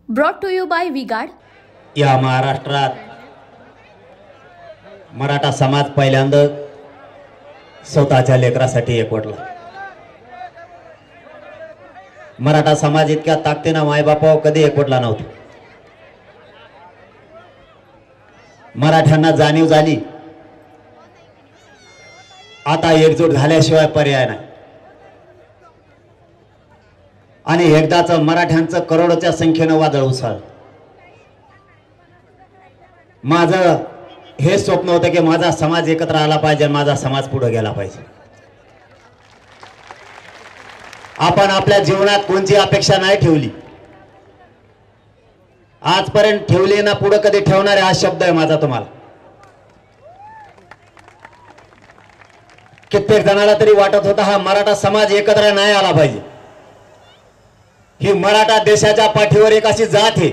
Brought to you by V-Guard. या महाराष्ट्रात मराठा समाज पहिल्यांदा स्वतःच्या लेकरासाठी एकवटला। मराठा समाज इतक्या ताकदीने मायबापावर कधी एकवटला नव्हता। मराठ्यांना जाणीव झाली आता एकजूट झाल्याशिवाय पर्याय नाही आणि एकदाच मराठ्यांचं करोडोच्या संख्येने वादळ उसळलं। माझं हे स्वप्न होतं की माझा समाज एकत्र आला पाहिजे, माझा समाज पुढे गेला पाहिजे। आपण आपल्या जीवनात कोणती अपेक्षा नाही ठेवली, आजपर्यंत ठेवली ना पुढे कधी ठेवणार हा शब्द आहे माझा तुम्हाला। कित्येक जणांना तरी वाटत होता हा मराठा समाज एकत्र नाही आला पाहिजे। ही मराठा देशाच्या पाठीवर एक अशी जात आहे,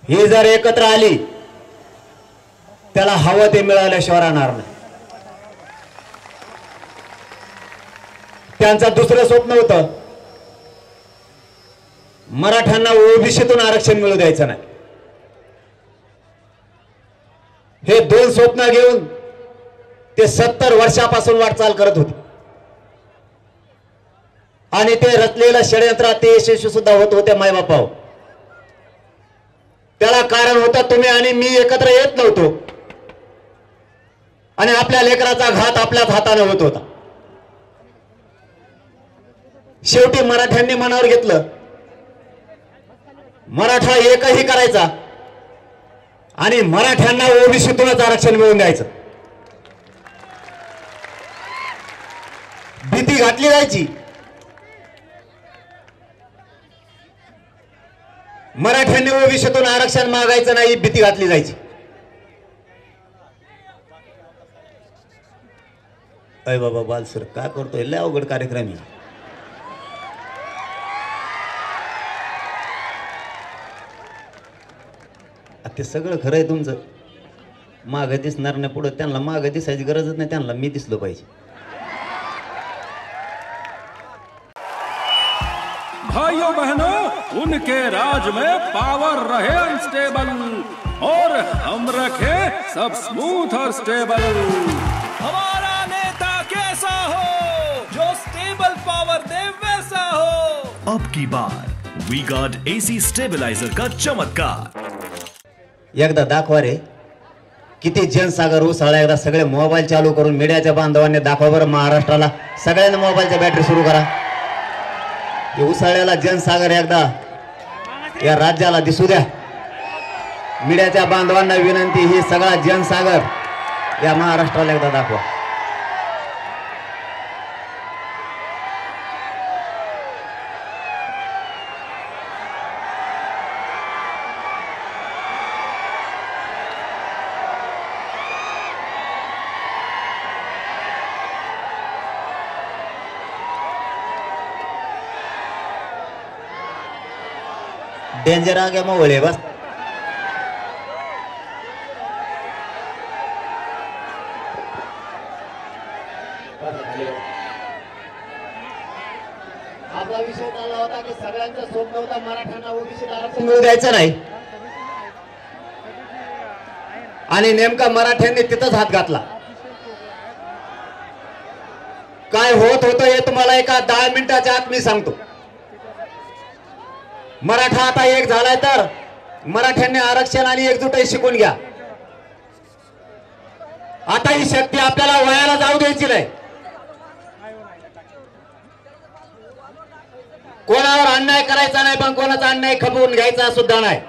ही जर एकत्र आली त्याला हवं ते मिळाल्याशिवाय राहणार नाही। त्यांचं दुसरं स्वप्न होतं मराठ्यांना ओबीसीतून आरक्षण मिळू द्यायचं नाही। हे दोन स्वप्न घेऊन ते 70 वर्षापासून वाटचाल करत होते आणि ते रचलेलं षडयंत्र ते यशस्वी सुद्धा होत होते मायबापाव। त्याला कारण होतं तुम्ही आणि मी एकत्र येत नव्हतो आणि आपल्या लेकराचा घात आपल्याच हाताने होत होता। शेवटी मराठ्यांनी मनावर घेतलं मराठा एकही करायचा आणि मराठ्यांना ओबीसीतूनच आरक्षण मिळवून द्यायचं। भीती घातली जायची, मराठ्यांनी ओबीसीतून आरक्षण मागायचं नाही, भीती घातली जायची। अय बाबा बालसर काय करतोय, लय अवघड कार्यक्रम आहे। ते सगळं खरं आहे तुमचं, मागे दिसणार नाही पुढे, त्यांना मागे दिसायची गरजच नाही, त्यांना मी दिसलो पाहिजे। भाइयों बहनों, उनके राज में पावर रहे अनस्टेबल और हम रखे सब स्मूथ और स्टेबल। हमारा नेता कैसा हो जो स्टेबल पावर दे वैसा हो। अब की बार V-Guard AC स्टेबलाइजर का चमत्कार। एकदा दाखवा रे किती जनसागर उसळला। एकदा सगळे मोबाईल चालू करून मीडियाच्या बांधवांनी दाखवा बरं महाराष्ट्राला, सगळ्यांना मोबाईलच्या बॅटरी सुरू करा। हे उसळलेला जनसागर एकदा या राज्याला दिसू द्या। मीडियाच्या बांधवांना विनंती, ही सगळा जनसागर या महाराष्ट्राला एकदा दाखवा। डेंजर आ गया मोबाइल है बस। आपला विषय चालला होता की सगळ्यांचं स्वप्न होता मराठ्यांना ओबीसी आरक्षण मिळू द्यायचं नाही आणि नेमका मराठ्यांनी तिथंच हात घातला। काय होत होतं हे तुम्हाला एका 10 मिनिटाच्या आत मी सांगतो। मराठा आता एक झालाय तर मराठ्यांनी आरक्षण आणि एकजुटही शिकून घ्या। आता ही शक्ती आपल्याला वयाला जाऊ द्यायची नाही। कोणावर अन्याय करायचा नाही, पण कोणाचा अन्याय खपवून घ्यायचा सुद्धा नाही।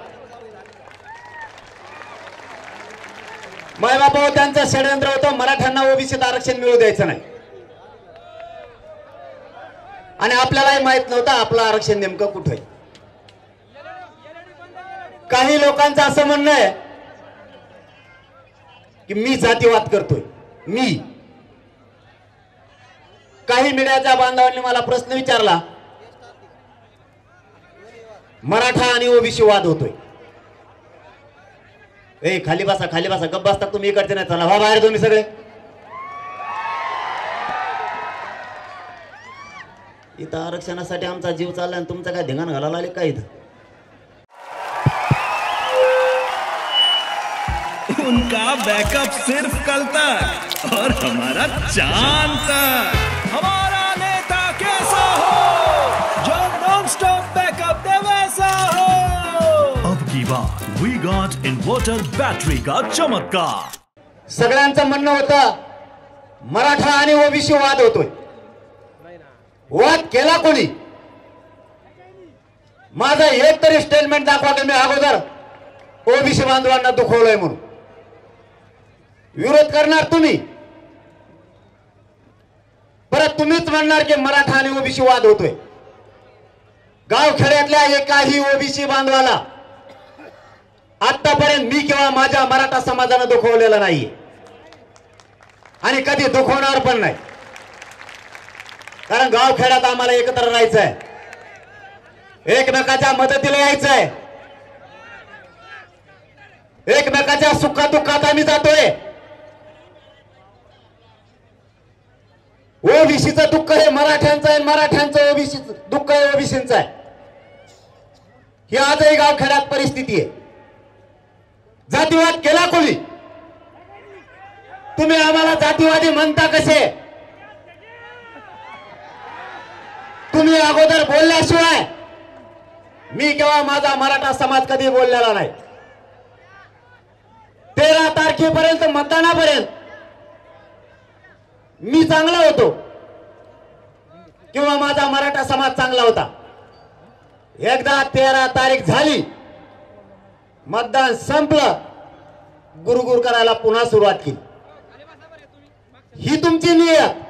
मायबापा त्यांचं षडयंत्र होतं मराठ्यांना ओबीसीत आरक्षण मिळू द्यायचं नाही आणि आपल्यालाही माहित नव्हतं आपलं आरक्षण नेमकं कुठे आहे। काही लोकांचं असं म्हणणं आहे की मी जातीवाद करतोय मी। काही मीडियाच्या बांधवांनी मला प्रश्न विचारला मराठा आणि ओबीसी वाद होतोय। ए खाली बसा गप्प बसता तुम्ही, इकडचे नाही, चला बाहेर तुम्ही सगळे। इथं आरक्षणासाठी आमचा जीव चाललाय आणि तुमचा काय धिंगाण घालायला आले काय इथं? उनका बैकअप सिर्फ कल तक और हमारा चांद तक। हमारा नेता कैसा हो जो नॉन स्टॉप बैकअप दे वैसा हो। अब की बात वी गॉट इन्वर्टर बैटरी का चमत्कार। सगळ्यांचं म्हणणं होतं मराठा आणि ओबीसी वाद होतोय, वाद केला कोणी? माझं एक तरी स्टेटमेंट दाखवा की मी अगोदर ओबीसी बांधवांना दुखवलंय म्हणून. विरोध करणार तुम्ही, परत तुम्हीच म्हणणार की मराठा आणि ओबीसी वाद होतोय. गावखेड्यातल्या एकाही ओबीसी बांधवाला आतापर्यंत मी किंवा माझ्या मराठा समाजानं दुखवलेलं नाहीये आणि कधी दुखवणार पण नाही. कारण गावखेड्यात आम्हाला एकत्र राहायचंय, एकमेकाच्या मदतीला यायचंय, एकमेकाच्या सुखादुःखात आम्ही जातोय. ओबीसीचं दुःख हे मराठ्यांचं आहे, मराठ्यांचं ओबीसीचं दुःख हे ओबीसीचं आहे. ही आजही गावखेड्यात परिस्थिती आहे. जातीवाद केला कोणी? तुम्ही आम्हाला जातीवादी म्हणता कसे? तुम्ही अगोदर बोलल्याशिवाय मी किंवा माझा मराठा समाज कधी बोललेला नाही. 13 तारखेपर्यंत मतदानापर्यंत मी चांगला होतो किंवा माझा मराठा समाज चांगला होता. एकदा 13 तारीख झाली, मतदान संपलं, गुरगुर करायला पुन्हा सुरुवात केली. ही तुमची नियत.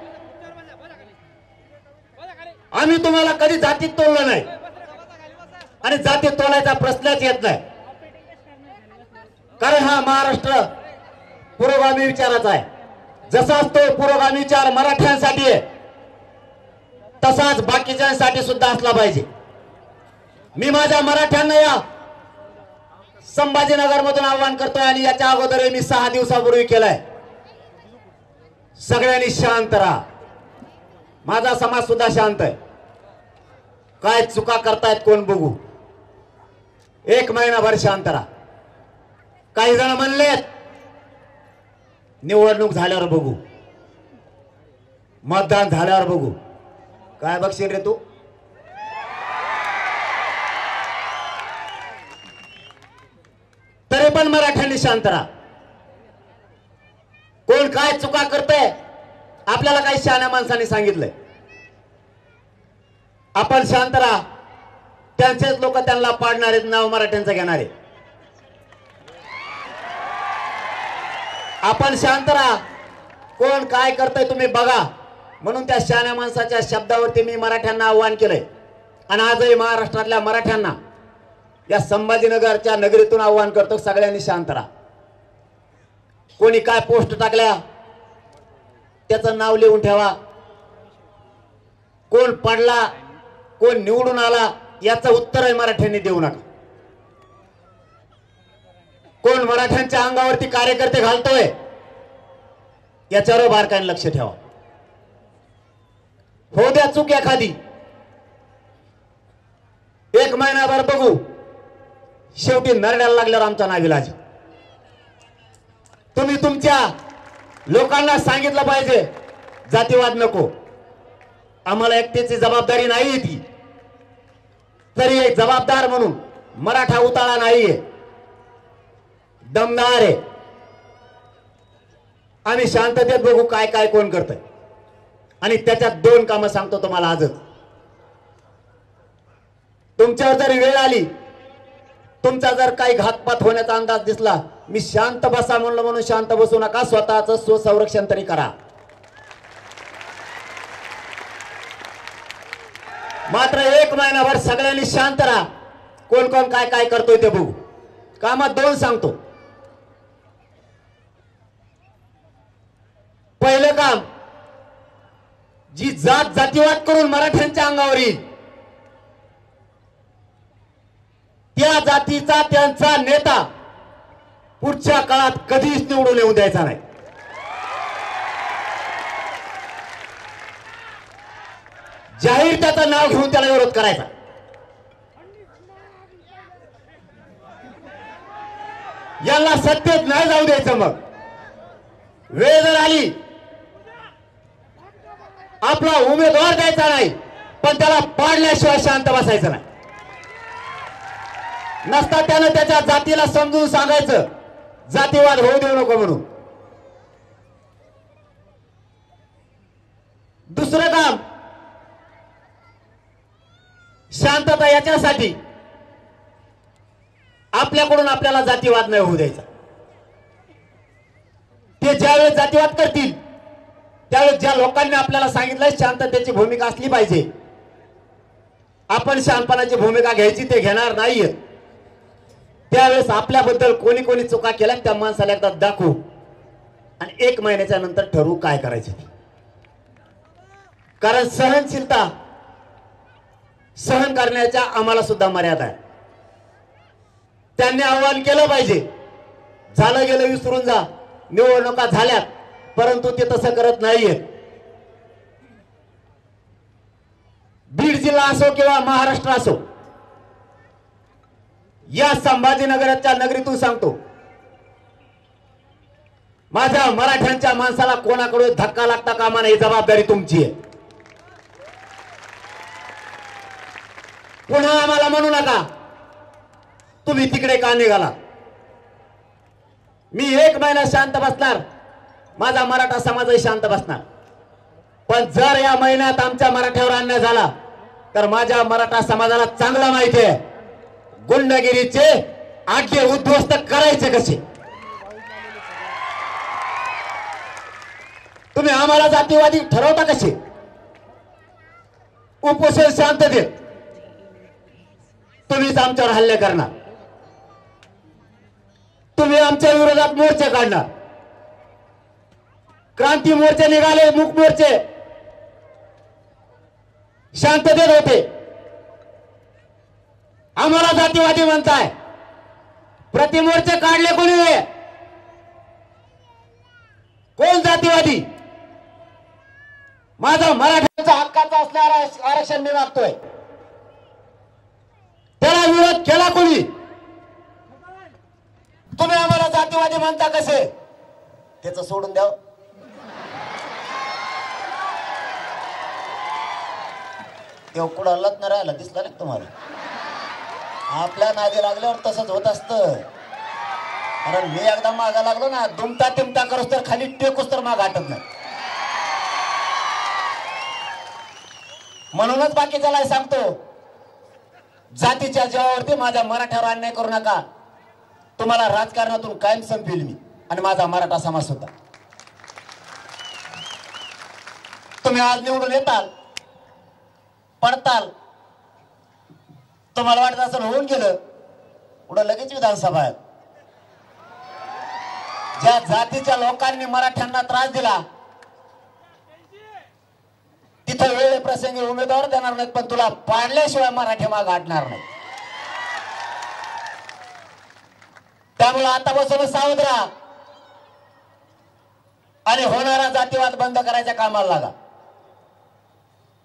आम्ही तुम्हाला कधी जातीत तोडलं नाही आणि जातीत तोडायचा प्रश्नच येत नाही. कारण हा महाराष्ट्र पुरोगामी विचाराचा आहे. जसाच तो पुरोगामी विचार मराठ्यांसाठी आहे तसाच बाकीच्यांसाठी सुद्धा असला पाहिजे. मी माझ्या मराठ्यांना या संभाजीनगर मधून आवाहन करतोय आणि याच्या अगोदर मी 6 दिवसापूर्वी केलंय. सगळ्यांनी शांत राहा. माझा समाज सुद्धा शांत आहे. काय चुका करतायत कोण बघू. 1 महिनाभर शांत राहा. काही जण म्हणलेत निवडणूक झाल्यावर बघू, मतदान झाल्यावर बघू. काय बघशील रे तू? तरी पण मराठ्यांनी शांत राहा. कोण काय चुका करतंय आपल्याला काही शहाण्या माणसांनी सांगितलंय. आपण शांत राहा. त्यांचेच लोक त्यांना पाडणारे, नाव मराठ्यांचं घेणारे. आपण शांत राहा. कोण काय करतंय तुम्ही बघा. म्हणून त्या शहाण्या माणसाच्या शब्दावरती मी मराठ्यांना आव्हान केलंय आणि आजही महाराष्ट्रातल्या मराठ्यांना या संभाजीनगरच्या नगरीतून आव्हान करतो, सगळ्यांनी शांत राहा. कोणी काय पोस्ट टाकल्या त्याचं नाव लिहून ठेवा. कोण पडला, कोण निवडून आला याचं उत्तरही मराठ्यांनी देऊ नका. कोण मराठ्यांच्या अंगावरती कार्यकर्ते घालतोय याच्यावर बारकाईने लक्ष ठेवा. हो द्या चूक एखादी, 1 महिनाभर बघू. शेवटी नरड्याला लागल्यावर आमचा नाविलाज. तुम्ही तुमच्या लोकांना सांगितलं पाहिजे जातीवाद नको. आम्हाला एकट्याची जबाबदारी नाही ती. तरी एक जबाबदार म्हणून मराठा उताळा नाहीये, दमदार आहे. आम्ही शांततेत बघू काय काय कोण करतंय आणि त्याच्यात 2 कामं सांगतो तुम्हाला आजच. तुमच्यावर जर वेळ आली, तुमचा जर काही घातपात होण्याचा अंदाज दिसला, मी शांत बसा म्हणलं म्हणून शांत बसू नका. स्वतःचं स्वसंरक्षण तरी करा. मात्र 1 महिनाभर सगळ्यांनी शांत राहा. कोण कोण काय काय करतोय ते बघू. कामात 2 सांगतो. पहिलं काम, जी जातीवाद करून मराठ्यांच्या अंगावर येईल त्या जातीचा त्यांचा नेता पुढच्या काळात कधीच निवडून येऊ द्यायचा नाही. जाहीर त्याचं नाव घेऊन त्याला विरोध करायचा. यांना सत्तेत नाही जाऊ द्यायचं. मग वेळ जर आली आपला उमेदवार द्यायचा नाही, पण त्याला पाडल्याशिवाय शांत बसायचं नाही. नसता त्यानं त्याच्या जातीला समजून सांगायचं जातीवाद होऊ देऊ नको म्हणून. दुसरं काम शांतता याच्यासाठी आपल्याकडून आपल्याला जातीवाद नाही होऊ द्यायचा. ते ज्यावेळेस जातीवाद करतील त्यावेळेस ज्या लोकांनी आपल्याला सांगितलं शांततेची भूमिका असली पाहिजे, आपण शहाणपणाची भूमिका घ्यायची ते घेणार नाहीये. त्यावेळेस आपल्याबद्दल कोणी कोणी चुका केल्या त्या माणसाला एकदा दाखवू आणि 1 महिन्याच्या नंतर ठरवू काय करायचं. कारण सहनशीलता सहन करण्याच्या आम्हाला सुद्धा मर्यादा आहे. त्यांनी आव्हान केलं पाहिजे, झालं गेलं विसरून जा, निवडणुका झाल्यात, परंतु ते तसं करत नाहीये. बीड जिल्हा असो किंवा महाराष्ट्र असो, या संभाजीनगरच्या नगरीतून सांगतो, माझ्या मराठ्यांच्या माणसाला कोणाकडून धक्का लागता कामा नये. जबाबदारी तुमची आहे. पुन्हा आम्हाला म्हणू नका तुम्ही तिकडे का निघाला. मी 1 महिना शांत बसणार, माझा मराठा समाजही शांत बसणार. पण जर या महिन्यात आमच्या मराठ्यावर अन्याय झाला तर माझ्या मराठा समाजाला चांगला माहिती आहे गुंडगिरीचे आडे उद्ध्वस्त करायचे कसे. तुम्ही आम्हाला जातीवादी ठरवता कसे. उपोषण शांततेत तुम्हीच आमच्यावर हल्ले करणार, तुम्ही आमच्या विरोधात मोर्चे काढणार. क्रांती मोर्चे निघाले, मूक मोर्चे शांततेत होते. आम्हाला जातीवादी म्हणताय. प्रतिमोर्चे काढले कोणी. कोण जातीवादी. माझा मराठ्यांचा हक्काचा असणारा आरक्षण मी मागतोय, त्याला विरोध केला कोणी. तुम्ही आम्हाला जातीवादी म्हणता कसे. त्याचं सोडून द्या. तेव्हा कुठं हल्लत नाही राहिला दिसला नाही तुम्हाला. आपल्या नादी लागल्यावर तसंच होत असतं. कारण मी एकदा मागा लागलो ना, दुमता टिमता करूस तर खाली टेकूस तर माग हटत नाही. म्हणूनच बाकीच्याला सांगतो, जातीच्या जीवावरती माझ्या मराठ्यावर अन्याय करू नका. तुम्हाला राजकारणातून कायम संपविल मी आणि माझा मराठा समाज सुद्धा. तुम्ही आज निवडून येताल, पडताल, तुम्हाला वाटत असेल होऊन गेलं, पुढे लगेच विधानसभा आहे. ज्या जातीच्या लोकांनी मराठ्यांना त्रास दिला तिथं वेळे प्रसंगी उमेदवार देणार नाहीत, पण तुला पाडल्याशिवाय मराठी माग हटणार नाही. त्यामुळे आतापासून सावध राहा आणि होणारा जातीवाद बंद करायच्या कामाला लागा.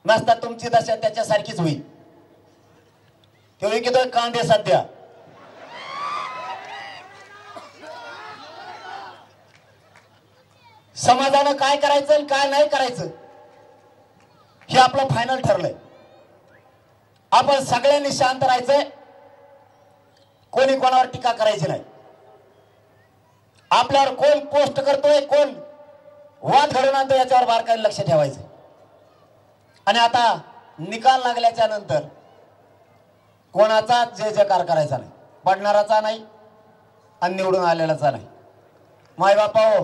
नसता तुमची दशा त्याच्यासारखीच होईल. तेव्हा किती कांदे सध्या समाजानं काय करायचं आणि काय नाही करायचं हे आपलं फायनल ठरलंय. आपण सगळ्यांनी शांत राहायचंय, कोणी कोणावर टीका करायची नाही. आपल्यावर कोण पोस्ट करतोय, कोण वाद घडवून आणतो याच्यावर बारकाईने लक्ष ठेवायचं. आणि आता निकाल लागल्याच्या नंतर कोणाचा जय जयकार करायचा नाही, पडणाराचा नाही आणि निवडून आलेलाचा नाही. माय बापा हो,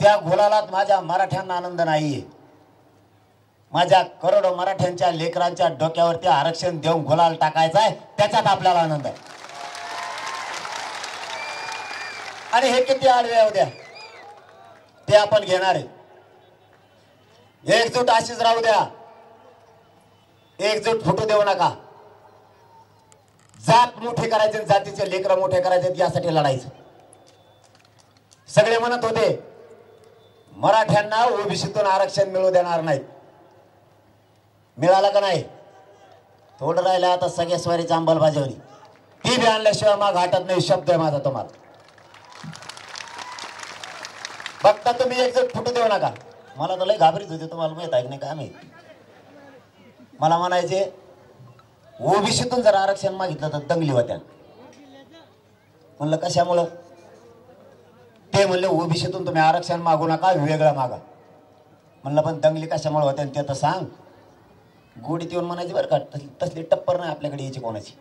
त्या घोलालात माझ्या मराठ्यांना आनंद नाहीये. माझ्या करोडो मराठ्यांच्या लेकरांच्या डोक्यावरती आरक्षण देऊन घोलाल टाकायचा आहे, त्याच्यात आपल्याला आनंद आहे. आणि हे किती आडवे उद्या ते आपण घेणार आहे. एकजूट अशीच राहू द्या, एकजूट फुटू देऊ नका. जात मोठे करायचे, जातीचे लेकर मोठे करायचे, यासाठी लढायचं. सगळे म्हणत होते मराठ्यांना ओबीसीतून आरक्षण मिळू देणार नाहीत. मिळालं का नाही. थोडं राहिलं आता सगळ्या स्वारीच्या अंमलबजावणी. ही बी आणल्याशिवाय माग हटत नाही, शब्द आहे माझा तुम्हाला. बघता तुम्ही एक जण फुटू देऊ नका. मला तर लय घाबरीत होते, तुम्हाला माहित आहे की नाही काय माहित. मला म्हणायचे ओबीसीतून जर आरक्षण मागितलं तर दंगली होत्या. म्हणलं कशामुळं? ते म्हणले ओबीसीतून तुम्ही आरक्षण मागू नका, वेगळं मागा. म्हणलं पण दंगली कशामुळे होत्या ते तर सांग. गोडीत येऊन म्हणायची बरं का, तसली टप्पर नाही आपल्याकडे यायची कोणाची.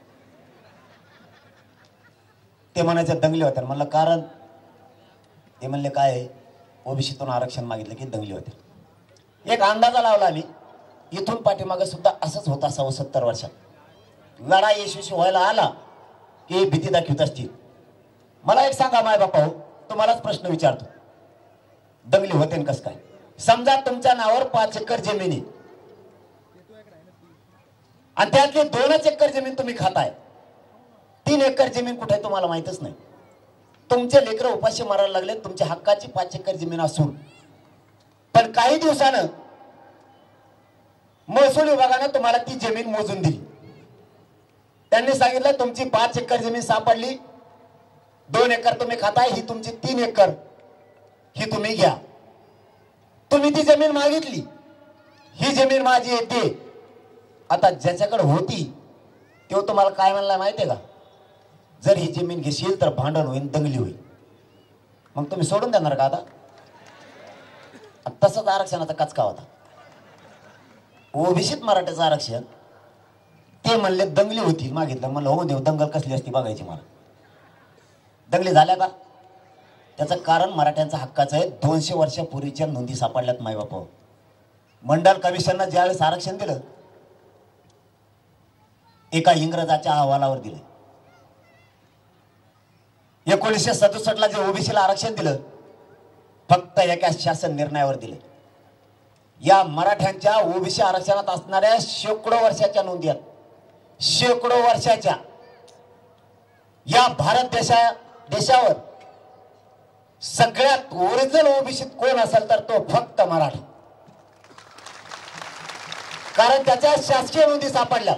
ते म्हणायचं दंगली होत्या. म्हणलं कारण? ते म्हणले काय ओबीसीतून आरक्षण मागितलं की दंगली होते. एक अंदाजा लावला मी, इथून पाठीमागे सुद्धा असंच होत असावं 70 वर्षात. लढा यशस्वी व्हायला आला की भीती दाखवत असतील. मला एक सांगा माय बापा, हो तुम्हालाच प्रश्न विचारतो, दंगली होते कस काय? समजा तुमच्या नावावर 5 एकर जमीन आहे आणि त्यातली 2च एकर जमीन तुम्ही खाताय. 3 एकर जमीन कुठे आहे तुम्हाला माहितच नाही. तुमचे लेकरं उपाशी मारायला लागले तुमच्या हक्काची 5 एकर जमीन असून. पण काही दिवसानं महसूल विभागानं तुम्हाला ती जमीन मोजून दिली. त्यांनी सांगितलं तुमची 5 एकर जमीन सापडली, 2 एकर तुम्ही खाताय, ही तुमची 3 एकर ही तुम्ही घ्या. तुम्ही ती जमीन मागितली, ही जमीन माझी येते. आता ज्याच्याकडे होती तो तुम्हाला काय म्हणला माहितीये का? जर ही जमीन घेशील तर भांडण होईल, दंगली होईल. मग तुम्ही सोडून देणार का? आता तसंच आरक्षणाचा कचका होता. ओबीसीत मराठ्याचं आरक्षण ते म्हणले दंगली होती मागितलं. म्हणलं हो देव, दंगल कसली असती बघायची मला. दंगली झाल्या का? त्याचं कारण मराठ्यांचा हक्काचं आहे. 200 वर्षापूर्वीच्या नोंदी सापडल्यात मायबाप. मंडल कमिशननं ज्यावेळेस आरक्षण दिलं, एका इंग्रजाच्या अहवालावर दिलं. 1967 जे ओबीसीला आरक्षण दिलं, फक्त एका शासन निर्णयावर दिले. या मराठ्यांच्या ओबीसी आरक्षणात असणाऱ्या शेकडो वर्षाच्या नोंदी आहेत. शेकडो वर्षाच्या. या भारत देशावर सगळ्यात ओरिजिनल ओबीसी कोण असेल तर तो फक्त मराठा. कारण त्याच्या शासकीय नोंदी सापडल्या.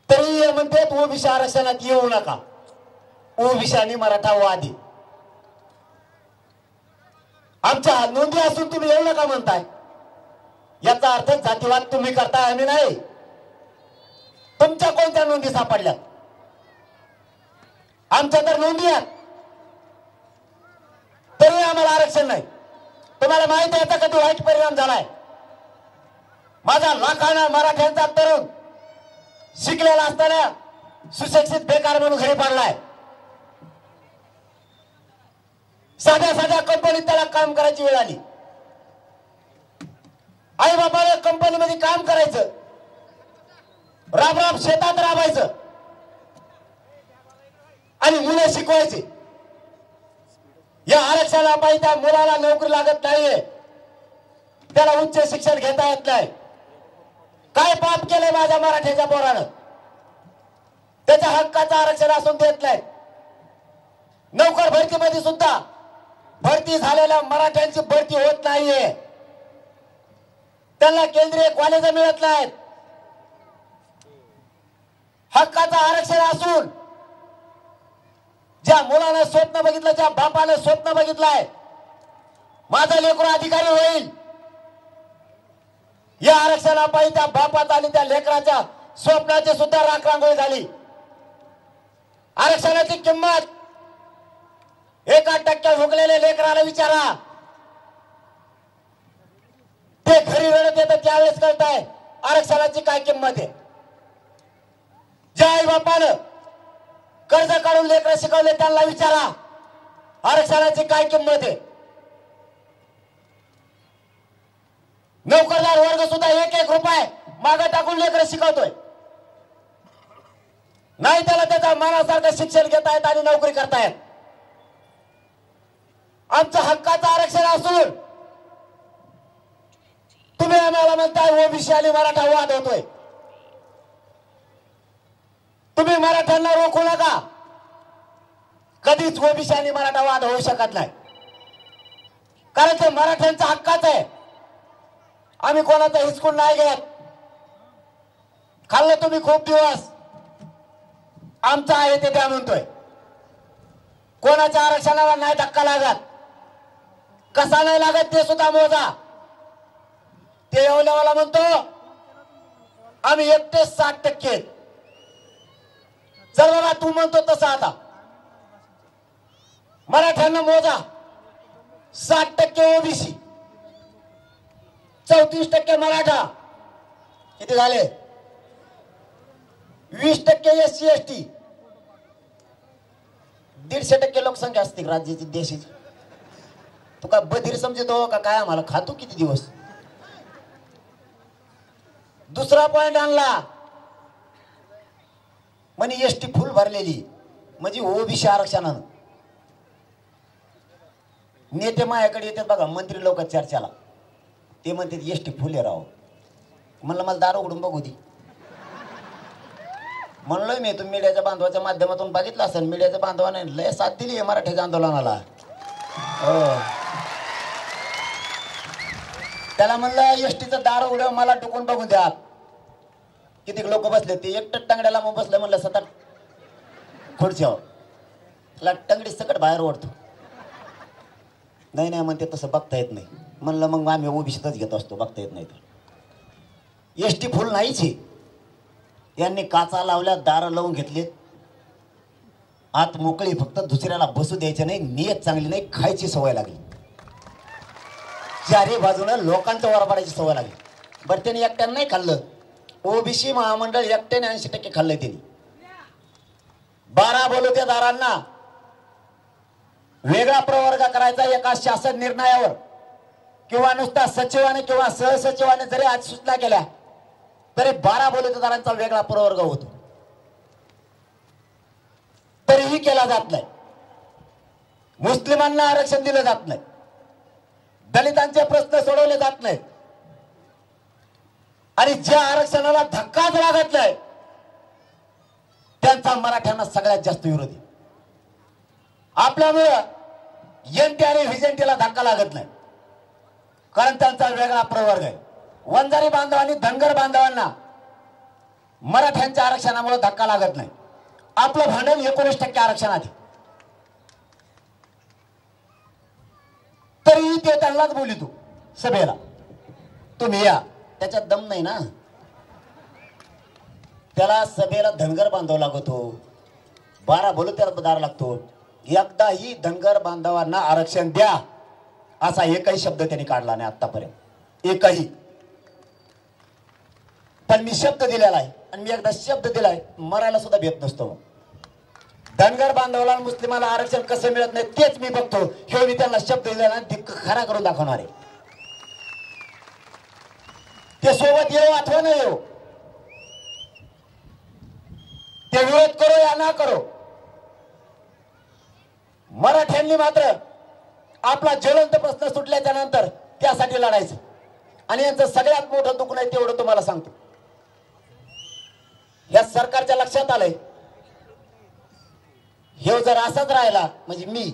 तरी म्हणतात ओबीसी आरक्षणात येऊ नका, ओबीसी आणि मराठा वादी. आमच्या नोंदी असून तुम्ही येऊ नका म्हणताय, याचा अर्थ जातीवाद तुम्ही करताय, आम्ही नाही. तुमच्या कोणत्या नोंदी सापडल्या? आमच्या तर नोंदी आहेत, तरी आम्हाला आरक्षण नाही. तुम्हाला माहित आहे याचा कधी वाईट परिणाम झालाय? माझा लाखांना मराठ्यांचा तरुण शिकलेला असताना सुशिक्षित बेकार म्हणून घरी पडलाय. साध्या साध्या कंपनीत त्याला काम करायची वेळ आली. आई बाबाला कंपनीमध्ये काम करायचं, राब राब शेतात राबायचं आणि मुलं शिकवायची. या आरक्षणाला पाहिजे त्या मुलाला नोकरी लागत नाहीये, त्याला उच्च शिक्षण घेता येत नाही. काय पाप केलंय माझ्या मराठ्याच्या पोरानं? त्याच्या हक्काचं आरक्षण असून देत नाही. नोकर भरतीमध्ये सुद्धा भरती झालेल्या मराठ्यांची भरती होत नाहीये. त्यांना केंद्रीय कॉलेज मिळत नाहीत. हक्काचं आरक्षण असून ज्या मुलानं स्वप्न बघितलं, ज्या बापानं स्वप्न बघितलंय माझा लेकरू अधिकारी होईल, या आरक्षणापायी त्या बापात आणि त्या लेकराच्या स्वप्नाची सुद्धा राखरांगोळी झाली. आरक्षणाची किंमत 1% भोगलेल्या लेकराला विचारा, ते घरी रडत येतं त्यावेळेस कळतंय आरक्षणाची काय किंमत आहे. ज्या आई बापानं कर्ज काढून लेकर शिकवले त्यांना विचारा आरक्षणाची काय किंमत आहे. नोकरदार वर्ग सुद्धा 1-1 रुपये मागे टाकून लेकर शिकवतोय. नाही त्याला त्याच्या मनासारखं शिक्षण घेता येत आणि नोकरी करतायत. आमचं हक्काचं आरक्षण असून तुम्ही आम्हाला म्हणताय ओबीसी आणि मराठा वाद होतोय. तुम्ही मराठ्यांना रोखू नका. कधीच ओबीसी आणि मराठा वाद होऊ शकत नाही, कारण ते मराठ्यांचा हक्काच आहे. आम्ही कोणाचा हिसकून नाही घेत. खाल्लं तुम्ही खूप दिवस, आमचं आहे ते द्या म्हणतोय. कोणाच्या आरक्षणाला नाही धक्का लागत, कसा नाही लागत ते सुद्धा मोजा. ते येवल्यावाला म्हणतो आम्ही एकटे 60%. जर बाबा तू म्हणतो तसं आता मराठ्यांना मोजा. 60% ओबीसी, 34% मराठा, किती झाले? 20% SC ST, 150% लोकसंख्या असते राज्याची देशाची. तू का बधीर समजतो का काय? आम्हाला खातो किती दिवस. दुसरा पॉइंट आणला म्हणे एसटी फुल भरलेली म्हणजे ओबीसी आरक्षणानं. नेते माझ्याकडे येतात बघा, मंत्री लोक चर्चाला, ते म्हणतात एसटी फुल आहे राव. म्हणलं मला दार उघडून बघू दे. म्हणलोय मी, तुम्ही मीडियाच्या बांधवाच्या माध्यमातून बघितलं असेल, मीडियाच्या बांधवाने लय साथ दिली आहे मराठा आंदोलनाला. हो, त्याला म्हणलं एसटीचं दार उघड, मला टुकून बघू द्या. किती लोक बसले, ते एकटं टंगड्याला मग बसलं. म्हणलं 7-8 खुर्च्यावर, त्याला टंगडी सकट बाहेर ओढतो. नाही नाही म्हणते तसं बघता येत नाही. म्हणलं मग आम्ही ओबीसीतच घेत असतो, बघता येत नाही तर. एसटी फुल नाहीच आहे. यांनी काचा लावल्या, दारं लावून घेतले, आत मोकळी, फक्त दुसऱ्याला बसू द्यायचे नाही. नियत चांगली नाही, खायची सवय लागली. चारी बाजूनं लोकांचं वर पडायची सवय लागली. बरं त्यांनी एकट्यानं नाही खाल्लं, ओबीसी महामंडळ एकट्याने 80% खाल्लंय त्यांनी. 12 बलुतेदारांना वेगळा प्रवर्ग करायचा एका शासन निर्णयावर, किंवा नुसता सचिवाने किंवा सहसचिवाने जरी आज सूचना केल्या तरी 12 बलुतेदारांचा वेगळा प्रवर्ग होतो, तरीही केला जात नाही. मुस्लिमांना आरक्षण दिलं जात नाही, दलितांचे प्रश्न सोडवले जात नाहीत, आणि ज्या आरक्षणाला धक्काच लागत नाही त्यांचा मराठ्यांना सगळ्यात जास्त विरोधी. आपल्यामुळं एनटी आणि व्हिजेंटीला धक्का लागत नाही, कारण त्यांचा वेगळा प्रवर्ग आहे. वंजारी बांधवांनी धनगर बांधवांना मराठ्यांच्या आरक्षणामुळे धक्का लागत नाही. आपलं भांडण 19% आरक्षणात, तरीही ते त्यांनाच बोलितो सभेला, तुम्ही या. त्याच्यात दम नाही ना, त्याला सभेला धनगर बांधव लागतो, 12 बलुतेदार लागतो. एकदाही धनगर बांधवांना आरक्षण द्या असा एकही शब्द त्यांनी काढला नाही आतापर्यंत, एकही. पण मी शब्द दिलेला आहे, आणि मी एकदा शब्द दिलाय, मरायला सुद्धा भेट नसतो. धनगर बांधवाला मुस्लिमाला आरक्षण कसं मिळत नाही तेच मी बघतो. हे मी त्यांना शब्द दिलेला आणि ते खरा करून दाखवणार आहे. ते सोबत येऊ अथवा न येऊ, ते विरोध करो या ना करो, मराठ्यांनी मात्र आपला ज्वलंत प्रश्न सुटल्याच्या नंतर त्यासाठी लढायचं. आणि यांचं सगळ्यात मोठं दुःख नाही तेवढं तुम्हाला सांगतो. या सरकारच्या लक्षात आलंय, हे जर असाच राहिला म्हणजे मी,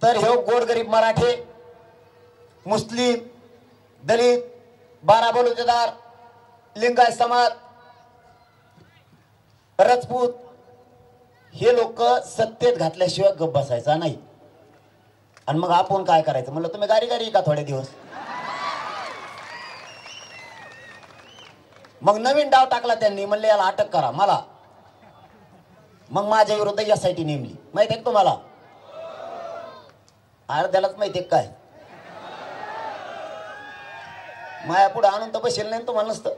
तर हे गोरगरीब मराठे, मुस्लिम, दलित, 12 बलुतेदार, लिंगायत समाज, राजपूत, हे लोक सत्तेत घातल्याशिवाय गप बसायचा नाही. आणि मग आपण काय करायचं? म्हणलं तुम्ही गारी गारी का थोडे दिवस. मग नवीन डाव टाकला त्यांनी, म्हणले याला अटक करा मला. मग माझ्या विरुद्ध SIT नेमली. माहिती आहे तुम्हाला? अर्ध्यालाच माहिती आहे काय, माया पुढे आणून तर बसेल नाही तुम्हाला नसतं.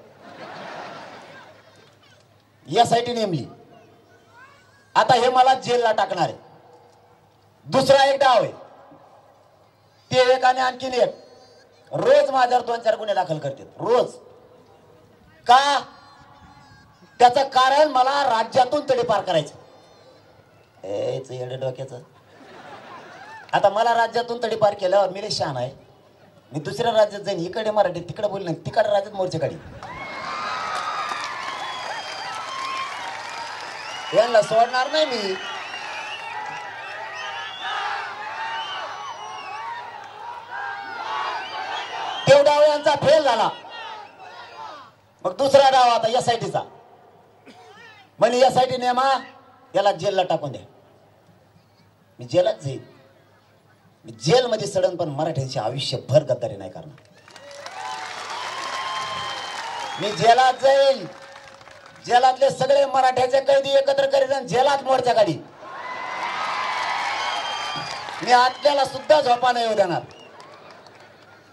SIT नेमली. आता हे मला जेलला टाकणार आहे. दुसरा एक डाव आहे, ते एक आणि आणखीन एक. रोज माझ्यावर 2-4 गुन्हे दाखल करतात रोज. का? त्याचं कारण मला राज्यातून तडीपार करायचं. येडे डोक्याचं. आता मला राज्यातून तडीपार केल्यावर मी लय शहाणा आहे, मी दुसऱ्या राज्यात जाईन, इकडे मराठी तिकडे बोलले, तिकडे राज्यात मोर्चे काढी. यांना सोडणार नाही मी. तो डाव यांचा फेल झाला. मग दुसरा डाव आता SITचा. म्हणे यासाठी नेमा याला जेलला टाकून द्या. मी जेलात जाईल, मी जेलमध्ये सडन, पण मराठ्यांची आयुष्यभर गद्दारी नाही करणार. मी जेलात जाईल, जेलातले सगळे मराठ्याचे कैदी एकत्र करीत आणि जेलात मोर्चा काढी. मी आतल्याला सुद्धा झोपा नाही येऊ देणार,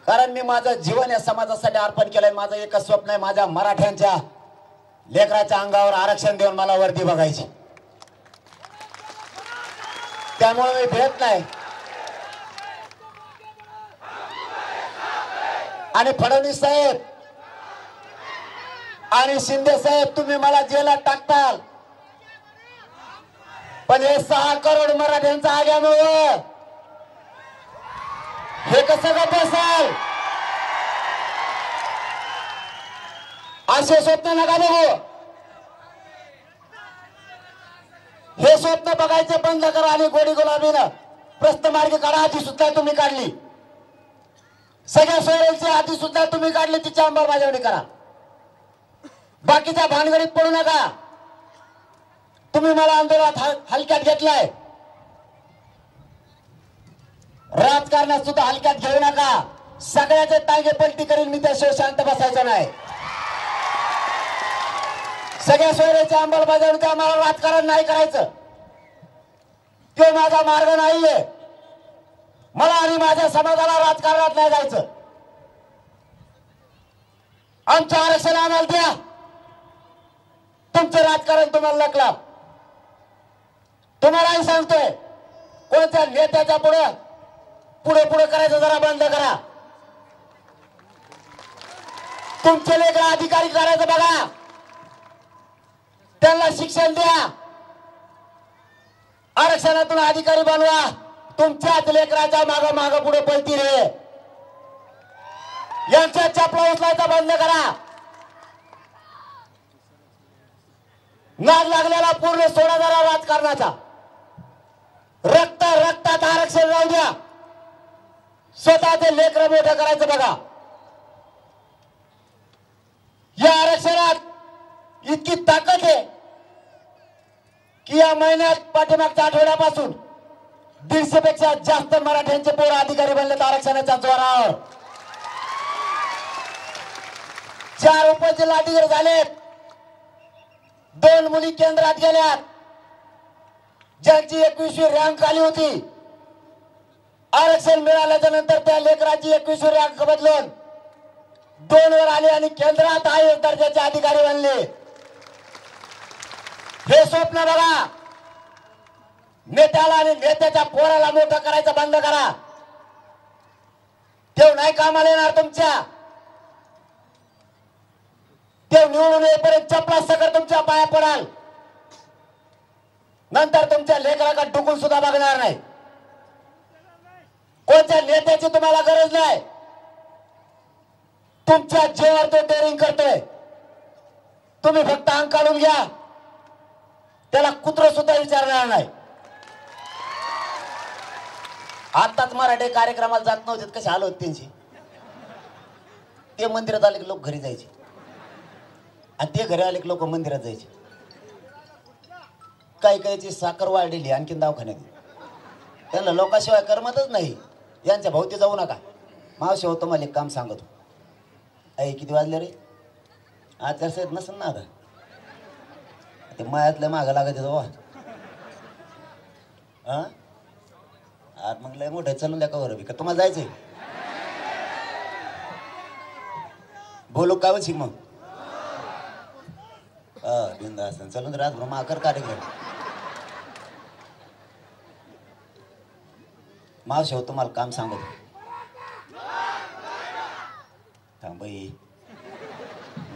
कारण मी माझं जीवन या समाजासाठी अर्पण केलंय. माझं एकच स्वप्न आहे, माझ्या मराठ्यांच्या लेकराच्या अंगावर आरक्षण देऊन मला वर्दी बघायची. त्यामुळे मी भेट नाही. आणि फडणवीस साहेब आणि शिंदे साहेब, तुम्ही मला जेलात टाकताल, पण हे 6 करोड मराठ्यांचा आग्यामुळे हे कसं गप्प असाल? असे स्वप्न नका बघू. हे स्वप्न बघायचे बंद करा आणि गोडी गुलाबीनं प्रस्थमार्गी काढा. आधी सुद्धा तुम्ही काढली, सगळ्या सोयऱ्यांची आधी सुद्धा तुम्ही काढली, तिची अंमलबजावणी करा. बाकीच्या भानगडीत पडू नका. तुम्ही मला आंदोलनात हलक्यात घेतलाय, राजकारणात सुद्धा हलक्यात घेऊ नका. सगळ्याचे टांगे पलटी करीन मी, त्याशिवाय शांत बसायचं नाही. सगळ्या सोयऱ्याची अंमलबजावणी, आम्हाला राजकारण नाही करायचं. ते माझा मार्ग नाहीये. मला आणि माझ्या समाजाला राजकारणात नाही जायचं. आमचं आरक्षण आम्हाला द्या. तुमचं राजकारण तुम्हाला नकला. तुम्हालाही सांगतोय, कोणत्या नेत्याच्या पुढे पुढे करायचं जरा बंद करा. तुमचे लेकर अधिकारी करायचं बघा, त्यांना शिक्षण द्या, आरक्षणातून अधिकारी बनवा. तुमच्याच लेकराच्या माग पुढे पळती रे. यांच्या चपला उचलायचा बंद करा. नाद लागलेला पूर्ण सोडा जरा राजकारणाचा. रक्तात आरक्षण राहू द्या. स्वतःचे लेकर मोठं करायचं बघा. या आरक्षणात इतकी ताकद आहे की या महिन्यात पाठीमागच्या आठवड्यापासून 150 पेक्षा जास्त मराठ्यांचे पोरं अधिकारी बनलेत आरक्षणाच्या जोरावर. 4 उपजिल्हा अधिकारी झालेत. 2 मुली केंद्रात गेल्यात. ज्यांची 21वी रँक आली होती, आरक्षण मिळाल्याच्या नंतर त्या लेकराची 21वी रँक बदलून 2 वर आली आणि केंद्रात आयोग दर्जाचे अधिकारी बनले. हे स्वप्न बघा. नेत्याला आणि नेत्याच्या पोराला मोठं करायचं बंद करा. तेव्हा नाही कामाला येणार तुमच्या. तेव्हा निवडून येईपर्यंत चपला सकट तुमच्या पाया पडाल. नंतर तुमच्या लेकराकडे डुकून सुद्धा बघणार नाही. कोणत्या नेत्याची तुम्हाला गरज नाही. तुमच्या जीवावर तो डेअरिंग करतोय. तुम्ही फक्त अंग काढून घ्या, त्याला कुत्र सुद्धा विचारणार नाही. आताच मराठे कार्यक्रमाला जात नव्हते, कसे आलो होते त्यांची. ते मंदिरात आले की लोक घरी जायचे, आणि ते घरी आले की लोक मंदिरात जायचे. काही काहीची साखर वाढलेली आणखीन दवाखान्यात. त्यांना लोकाशिवाय करमतच नाही. यांच्या भोवती जाऊ नका. मावशी होतो मला एक काम सांगतो. आई किती वाजले रे? आचारसंहित नसेल ना आता. ते मायातल्या मागं लागत बाबा. हा आज मग लय मोठं चलून द्या का बरं का तुम्हाला जायचंय? बोलू का शिक मग. बिंदास चलून रात माकर कार्यक्रम. मावशी हो तुम्हाला काम सांगत. थांबाई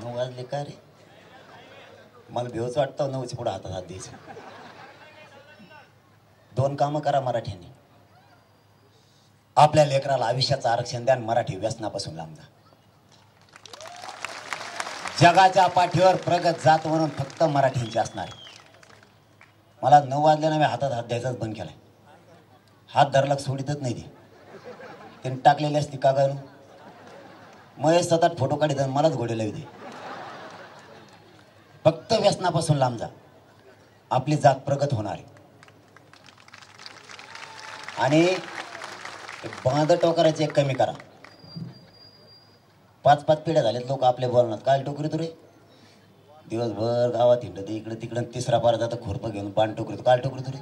9 वाजले का रे? मला भेवच वाटतं 9च्या पुढे हातात हात द्यायचं. 2 कामं करा मराठ्यांनी. आपल्या लेकराला आयुष्याचं आरक्षण द्या, मराठी व्यसनापासून लांब जा. जगाच्या पाठीवर प्रगत जात म्हणून फक्त मराठींची असणार. मला 9 वाजल्यानं मी हातात हात द्यायचाच बंद केलाय. हात धरला सोडितच नाही. त्यांनी टाकलेली असती का घालून. मग सतत फोटो काढित मलाच घोडे लावी दे. फक्त व्यसनापासून लांब जा. आपली जात प्रगत होणार आहे. आणि बांध टोकरायचे एक कमी करा. 5-5 पिढ्या झाल्यात लोक आपले बोलणार काय टोकरी तू रे, दिवसभर गावात हिंडत इकडे तिकडे, तिसरा पार जातं खुरपं घेऊन पान टोकरी तू काय टोकरी तू रे.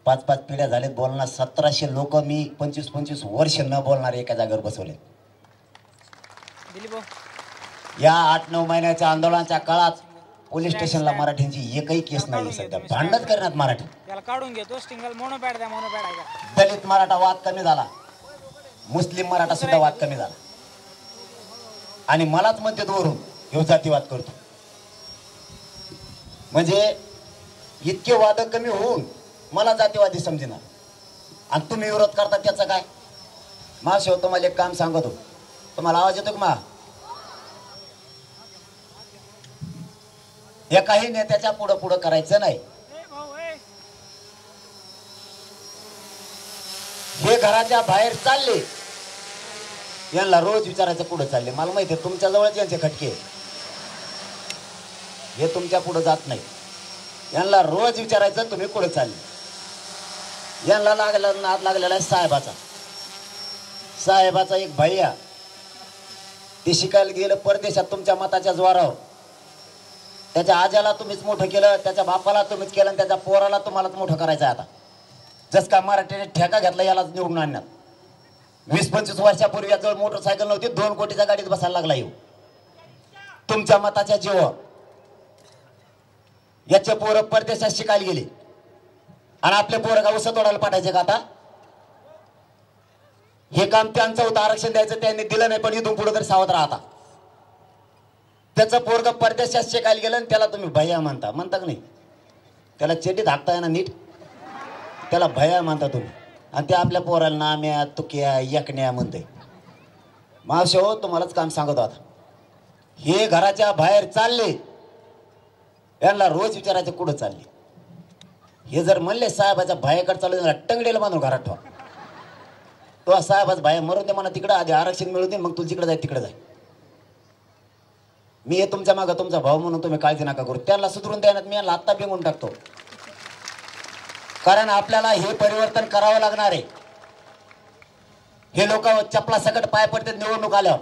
5-5 पिढ्या झालेत बोलणार. 1700 लोक मी 25-25 वर्ष न बोलणारे एका जागेवर बसवले. या 8-9 महिन्याच्या आंदोलनाच्या काळात पोलीस स्टेशनला मराठ्यांची एकही केस नाही. सध्या भांडणच करण्यात मराठी. त्याला काढून घेतो स्टिंगल मोनोपॅड द्या, मोनोपॅड आहे का. दलित मराठा वाद कमी झाला, मुस्लिम मराठा सुद्धा वाद कमी झाला. आणि मलाच म्हणते वरून ह्यो जातीवाद करतो. म्हणजे इतके वाद कमी होऊन मला जातीवादी समजेना आणि तुम्ही विरोध करता त्याचं काय. मा शेव तुम्हाला एक काम सांगतो, तुम्हाला आवाज येतो का मा. हे काही नेत्याच्या पुढं पुढं करायचं नाही. हे घराच्या बाहेर चालले, यांना रोज विचारायचं कुठं चालले. मला माहिती आहे तुमच्या जवळच यांचे खटके, हे तुमच्या पुढे जात नाही. यांना रोज विचारायचं तुम्ही कुठे चालले. यांना नाद लागलेला आहे साहेबाचा एक भैया, ते शिकायला गेलं परदेशात तुमच्या मताच्या जोरावर. त्याच्या आज्याला तुम्हीच मोठं केलं, त्याच्या बापाला तुम्हीच केलं, आणि त्याच्या पोराला तुम्हालाच मोठं करायचं आहे आता. जस का मराठीने ठेका घेतला यालाच निवडून आणण्यात. 20-25 वर्षापूर्वी याजवळ मोटरसायकल नव्हती, 2 कोटीच्या गाडीत बसायला लागला. येऊ तुमच्या मताच्या जीवावर. याचे पोरं परदेशात शिकायला गेले आणि आपले पोरं का उसं तोडायला पाठायचे का आता. हे काम त्यांचं होतं, आरक्षण द्यायचं त्यांनी दिलं नाही. पण इथून पुढे तरी सावध राहता. त्याचं पोरग परदेशात शिकायला गेलं आणि त्याला तुम्ही भैया म्हणता का नाही. त्याला चेटीत हाकता ना नीट, त्याला भैया म्हणता तुम्ही. आणि ते आपल्या पोराला नाम्या तुक्या एकण्या म्हणते. मावशी हो तुम्हालाच काम सांगत आता. हे घराच्या बाहेर चालले, यांना रोज विचारायचं कुठं चालले. हे जर म्हणले साहेबाच्या भायाकडे चालू टंगडीला बांधून घरात ठेवा. तो साहेबाचा भाया मरून दे म्हणा तिकडं, आधी आरक्षण मिळू दे, मग तू जिकडे जाय तिकडे जाय. मी हे तुमच्या मागं तुमचा भाऊ म्हणून तुम्ही काळजी नका करू. त्यांना सुधरून द्यायला मी यांना आत्ता बिंगून टाकतो. कारण आपल्याला हे परिवर्तन करावं लागणार आहे. हे लोक चपला सकट पाय पडतात निवडणूक आल्यावर.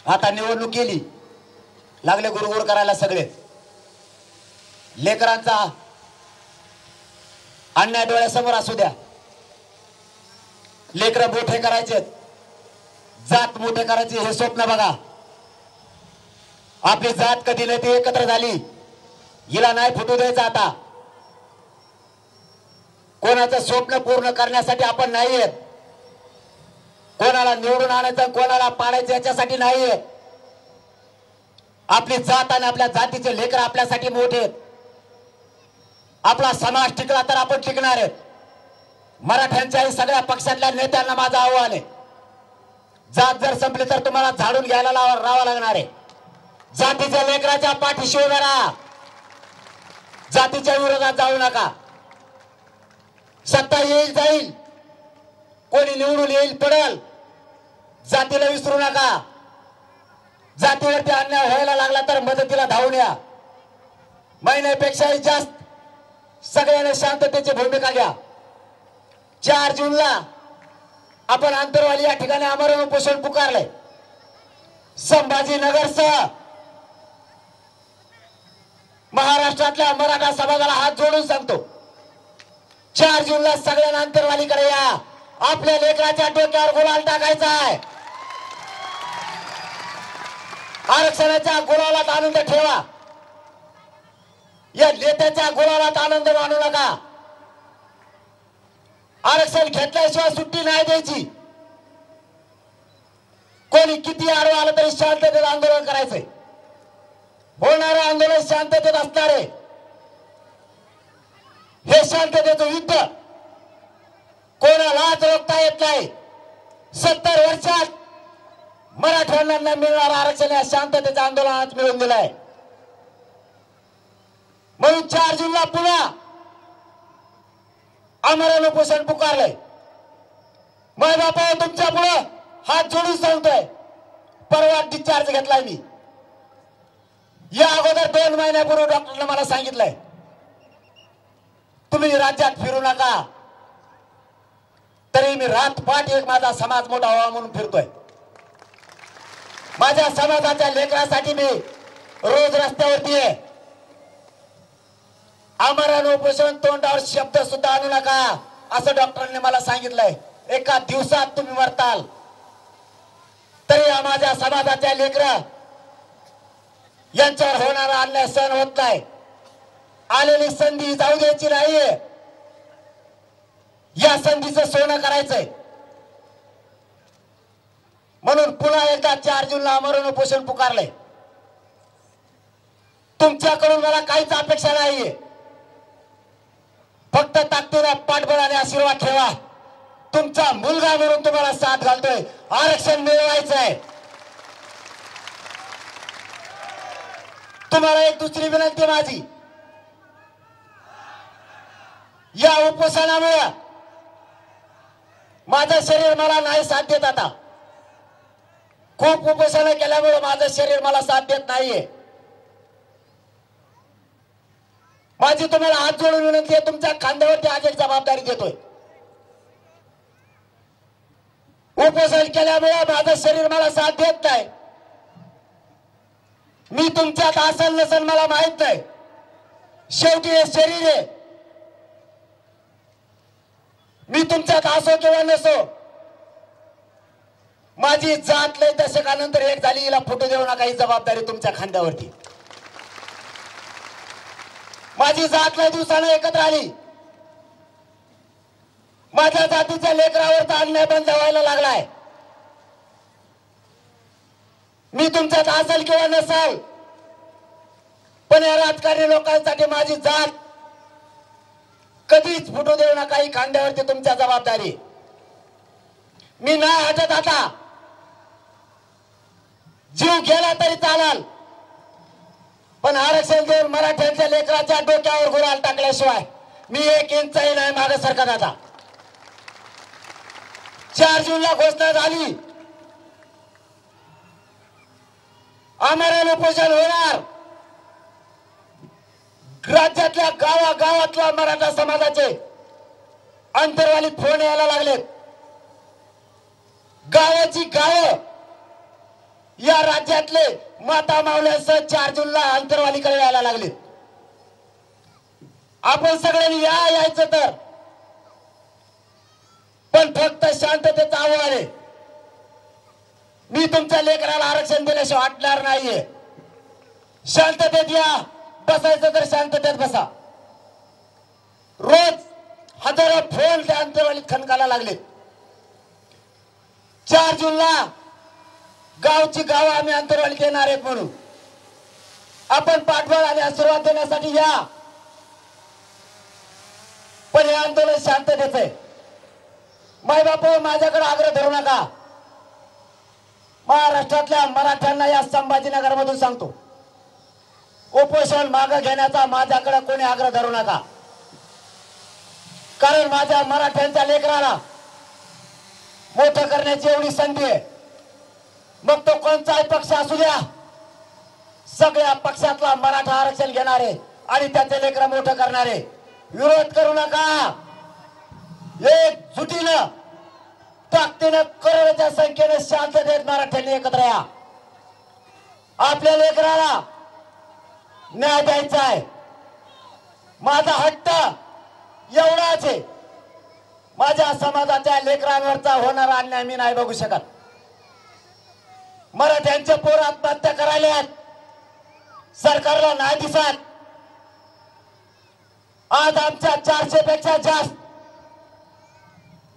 आता निवडणूक केली, लागले गुरुगुरु करायला सगळे. लेकरांचा अन्याय डोळ्यासमोर असू द्या. लेकरं मोठे करायचे, जात मोठे करायचे हे स्वप्न बघा. आपली जात कधी नाही ती एकत्र झाली, हिला नाही फुटू द्यायचं. आता कोणाचं स्वप्न पूर्ण करण्यासाठी आपण नाही आहेत. कोणाला निवडून आणायचं कोणाला पाडायचं याच्यासाठी नाही आहेत. आपली जात आणि आपल्या जातीचे लेकर आपल्यासाठी मोठे आहेत. आपला समाज टिकला तर आपण टिकणार आहेत. मराठ्यांच्याही सगळ्या पक्षातल्या नेत्यांना माझं आव्हान आहे, जात जर संपली तर तुम्हाला झाडून घ्यायला राहावं लागणार आहे. जातीच्या लेकराच्या पाठीशी उभा राहा, जातीच्या विरोधात जाऊ नका. सत्ता येईल जाईल, कोणी निवडून येईल पडेल, जातीला विसरू नका. जातीवरती अन्याय व्हायला लागला तर मदतीला धावून या. महिन्यापेक्षाही जास्त सगळ्यांना शांततेची भूमिका घ्या. 4 जूनला आपण आंतरवाली या ठिकाणी आमरण उपोषण पुकारलंय. संभाजीनगरसह महाराष्ट्रातल्या मराठा समाजाला हात जोडून सांगतो, 4 जूनला सगळ्यांना आंतरवालीकडे या. आपल्या लेकराच्या डोक्यावर गुलाल टाकायचा आहे. आरक्षणाच्या गुलालात आनंद ठेवा, या नेत्याच्या गुलालात आनंद मानू नका. आरक्षण घेतल्याशिवाय सुट्टी नाही द्यायची. कोणी किती आडवं आलं तरी शांततेत आंदोलन करायचंय. होणारं आंदोलन शांततेत असणार आहे. हे शांततेचं युद्ध कोणालाच रोखता येत नाही. 70 वर्षात मराठ्यांना मिळणार आरक्षण या शांततेच्या आंदोलनात मिळवून दिलंय. म्हणून 4 जूनला पुन्हा आमरण उपोषण पुकारलंय. माय बापा तुमच्या पुढे हात जोडून सांगतोय, परवा डिस्चार्ज घेतलाय मी. या अगोदर 2 महिन्यापूर्वी डॉक्टरने मला सांगितलंय तुम्ही राज्यात फिरू नका, तरी मी रातपाठ एक माझा समाज मोठा व्हावा म्हणून फिरतोय. माझ्या समाजाच्या लेकरासाठी मी रोज रस्त्यावरती आहे. आमरण उपोषण तोंडावर शब्द सुद्धा आणू नका असं डॉक्टरांनी मला सांगितलंय. एका दिवसात तुम्ही मरताल तरी माझ्या समाजाच्या लेकरं यांच्यावर होणारा अन्याय सहन होत नाही. आलेली संधी जाऊ द्यायची नाहीये. या संधीचं सोनं करायचंय. म्हणून पुन्हा एकदा 4 जूनला आमरण उपोषण पुकारलंय. तुमच्याकडून मला काहीच अपेक्षा नाहीये. फक्त ताकदीने पाठबळाने आशीर्वाद ठेवा. तुमचा मुलगा म्हणून तुम्हाला साथ घालतोय. आरक्षण मिळवायचंय. तुम्हाला एक दुसरी विनंती माझी, या उपोषणामुळे माझं शरीर मला नाही साथ देत. आता खूप उपोषण केल्यामुळे माझं शरीर मला साथ देत नाहीये. माझी तुम्हाला हात जोडून विनंती आहे, तुमच्या खांद्यावरती आज एक जबाबदारी देतोय. उपोषण केल्यामुळे माझं शरीर मला साथ देत नाही. मी तुमच्यात असेल नसेल मला माहित नाही. शेवटी हे शरीर आहे. मी तुमच्यात असो किंवा नसो, माझी जात लय दशकानंतर एक झाली. हिला फुटू देऊ नका. ही जबाबदारी तुमच्या खांद्यावरती. माझी जात लय दिवसानं एकत्र आली. माझ्या जातीच्या लेकरावरचा अन्याय बंद व्हायला लागलाय. मी तुमच्यात असेल किंवा नसेल, पण या राजकारणी लोकांसाठी माझी जात कधीच फुटू देऊ नका. ही खांद्यावरती तुमच्या जबाबदारी. मी नाही हटत. आता जीव गेला तरी चालेल, पण आरक्षण देऊन मराठ्यांच्या लेकराच्या डोक्यावर गुराल टाकल्याशिवाय मी 1 इंचही नाही मागे सरकत. आता 4 जूनला घोषणा झाली, आमरण उपोषण होणार. राज्यातल्या गावागावातल्या मराठा समाजाचे अंतरवालीत फोन यायला लागलेत. गावाची गावं या राज्यातले माता मावल्यांसह 4 जूनला अंतरवालीकडे यायला लागलेत. आपण सगळ्यांनी यायचं तर, पण फक्त शांततेचं आव्हान आहे. मी तुमच्या लेकराला आरक्षण दिल्याशिवाय हटणार नाहीये. शांततेत या. बसायचं तर शांततेत बसा. रोज हजारो फोन त्या अंतरवालीत खणकायला लागलेत. 4 जूनला गावची गाव आम्ही अंतरवालीत येणार आहेत म्हणून आपण पाठबळ आणि आशीर्वाद देण्यासाठी या. पण हे आंदोलन शांततेच आहे. मायबाप माझ्याकडे आग्रह धरू नका. महाराष्ट्रातल्या मराठ्यांना या संभाजीनगर मधून सांगतो, उपोषण मागे घेण्याचा माझ्याकडे कोणी आग्रह धरू नका. कारण माझ्या मराठ्यांच्या लेकराला मोठं करण्याची एवढी संधी आहे. मग तो कोणताही पक्ष असू द्या, सगळ्या पक्षातला मराठा आरक्षण घेणारे आणि त्याचे लेकरं मोठं करणारे. विरोध करू नका. एकजुटीनं ताकदीनं करोडच्या संख्येने शांततेत मराठ्यांनी एकत्र या. आपल्या लेकराला न्याय द्यायचा आहे. माझा हट्ट एवढाच आहे, माझ्या समाजाच्या लेकरांवरचा होणारा अन्याय मी नाही बघू शकत. मराठ्यांचे पोर आत्महत्या करायला सरकारला नाही दिसत. आज आमच्या 400 पेक्षा जास्त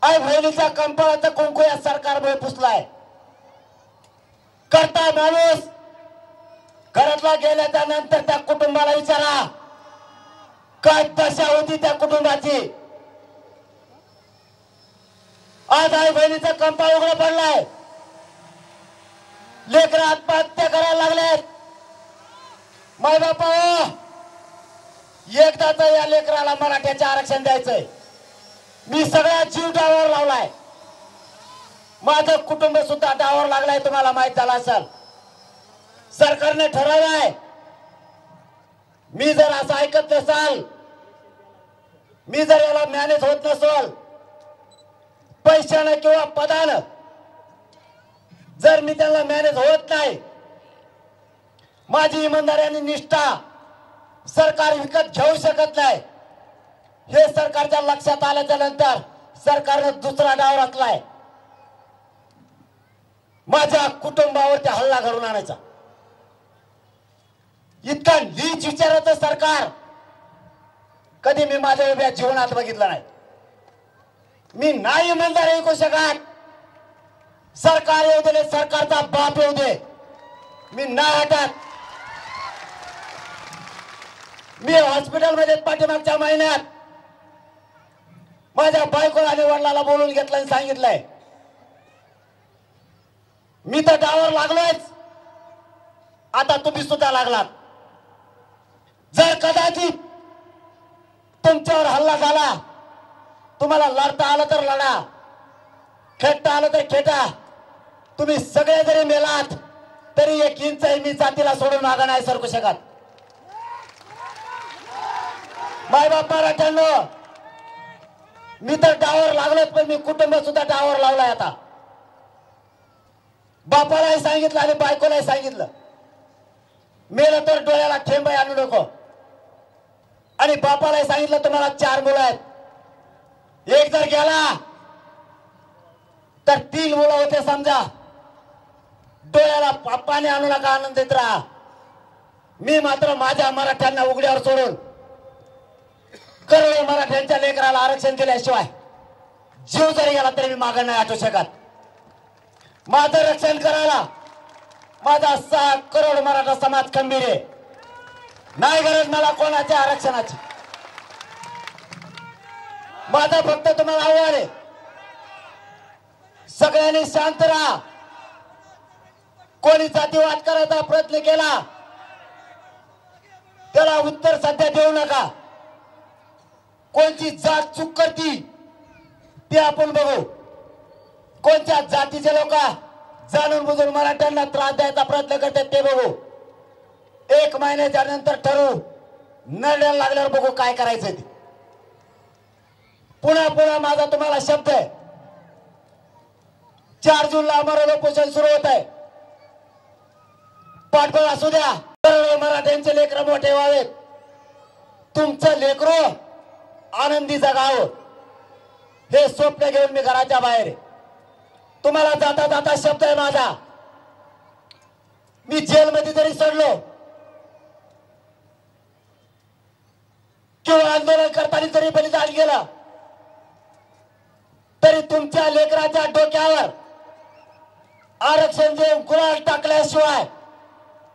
आई बहिणीच्या कंपाळाचं कुंकू या सरकारमुळे पुसलाय. करता माणूस घरातला गेल्याच्या नंतर त्या कुटुंबाला विचारा काय दशा होती त्या कुटुंबाची. आज आई बहिणीचं कंपाळ उघडं पडलाय. लेकरं आत्महत्या करायला लागलेत. माय बापा, एकदाच या लेकराला मराठ्याचे आरक्षण द्यायचंय. मी सगळ्या जीव डावावर लावलाय. माझं कुटुंब सुद्धा डावावर लागलाय. तुम्हाला माहित झालं असेल. सरकारने ठरवलंय मी जर असं ऐकत नसाल, मी जर याला मॅनेज होत नसेल पैशानं किंवा पदानं, जर मी त्याला मॅनेज होत नाही, माझी इमानदारी आणि निष्ठा सरकार विकत घेऊ शकत नाही, हे सरकारच्या लक्षात आल्याच्या नंतर सरकारनं दुसरा डाव रचलाय, माझ्या कुटुंबावरती हल्ला घडून आणायचा. इतका नीच विचाराचं सरकार कधी मी माझ्या उभ्या जीवनात बघितलं नाही. मी नाही इमानदारी ऐकू शकत. सरकार येऊ दे, सरकारचा बाप येऊ दे, मी नाही हटत. मी हॉस्पिटलमध्ये पाठीमागच्या महिन्यात माझ्या बायकोला आणि वडिलाला बोलून घेतलं आणि सांगितलंय, मी तर डावावर लागलोयच, आता तुम्ही सुद्धा लागलात. जर कदाचित तुमच्यावर हल्ला झाला, तुम्हाला लढता आलं तर लढा, खेळता आलं तर खेटा. तुम्ही सगळे जरी मेलात तरी 1 इंचही मी जातीला सोडून मागे नाही सरकू शकत. मायबाप मराठ्यांनो, मी तर डावावर लागलोच, पण मी कुटुंब सुद्धा डावावर लावलाय. आता बापालाही सांगितलं आणि बायकोलाही सांगितलं, मेलं तर डोळ्याला ठेंबाई आणू नको. आणि बापालाही सांगितलं, तुम्हाला 4 मुलं आहेत, एक जर गेला तर 3 मुलं होते समजा, डोळ्याला पाणी आणू नका, आनंदित राहा. मी मात्र माझ्या मराठ्यांना उघड्यावर सोडून करोडो मराठ्यांच्या लेकराला आरक्षण दिल्याशिवाय जीव जरी गेला तरी मी मागे नाही हटू शकत. माझं रक्षण करायला माझा 6 करोड मराठा समाज खंबीर आहे. नाही गरज मला कोणाच्या आरक्षणाची. माझं फक्त तुम्हाला आव्हान आहे, सगळ्यांनी शांत राहा. कोणी जातीवाद करायचा प्रयत्न केला त्याला उत्तर सध्या देऊ नका. कोणची जात चूक करती ते आपण बघू. कोणत्या जातीचे लोक जाणून बुजून मराठ्यांना त्रास द्यायचा प्रयत्न करतात ते बघू. 1 महिन्याच्या नंतर ठरवू, नरड्याला लागल्यावर बघू काय करायचं ते. पुन्हा माझा तुम्हाला शब्द आहे, 4 जूनला आमरण उपोषण सुरू होत आहे. पाठबळ असू द्या, मराठ्यांचे लेकरं मोठे व्हावेत, तुमचं लेकरू आनंदी जगावं, हे स्वप्न घेऊन मी घराच्या बाहेर आहे. तुम्हाला जाता जाता शब्द आहे माझा, मी जेलमध्ये जरी चढलो किंवा आंदोलन करताना जरी बलिदान गेलं तरी तुमच्या लेकराच्या डोक्यावर आरक्षण देऊन गुलाल टाकल्याशिवाय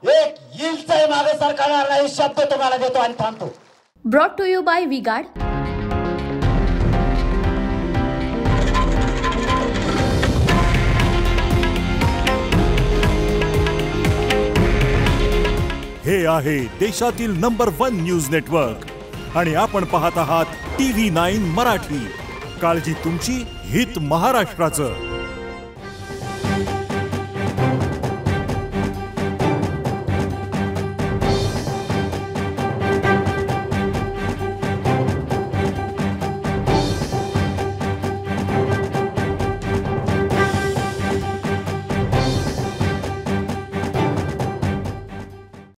1 इंचही मागे सरकारणार नाही, शब्द तुम्हाला देतो आणि थांबतो. Brought to you by V-Guard. हे आहे देशातील नंबर 1 न्यूज नेटवर्क आणि आपण पाहत आहात TV9 मराठी. काळजी तुमची, हित महाराष्ट्राचं.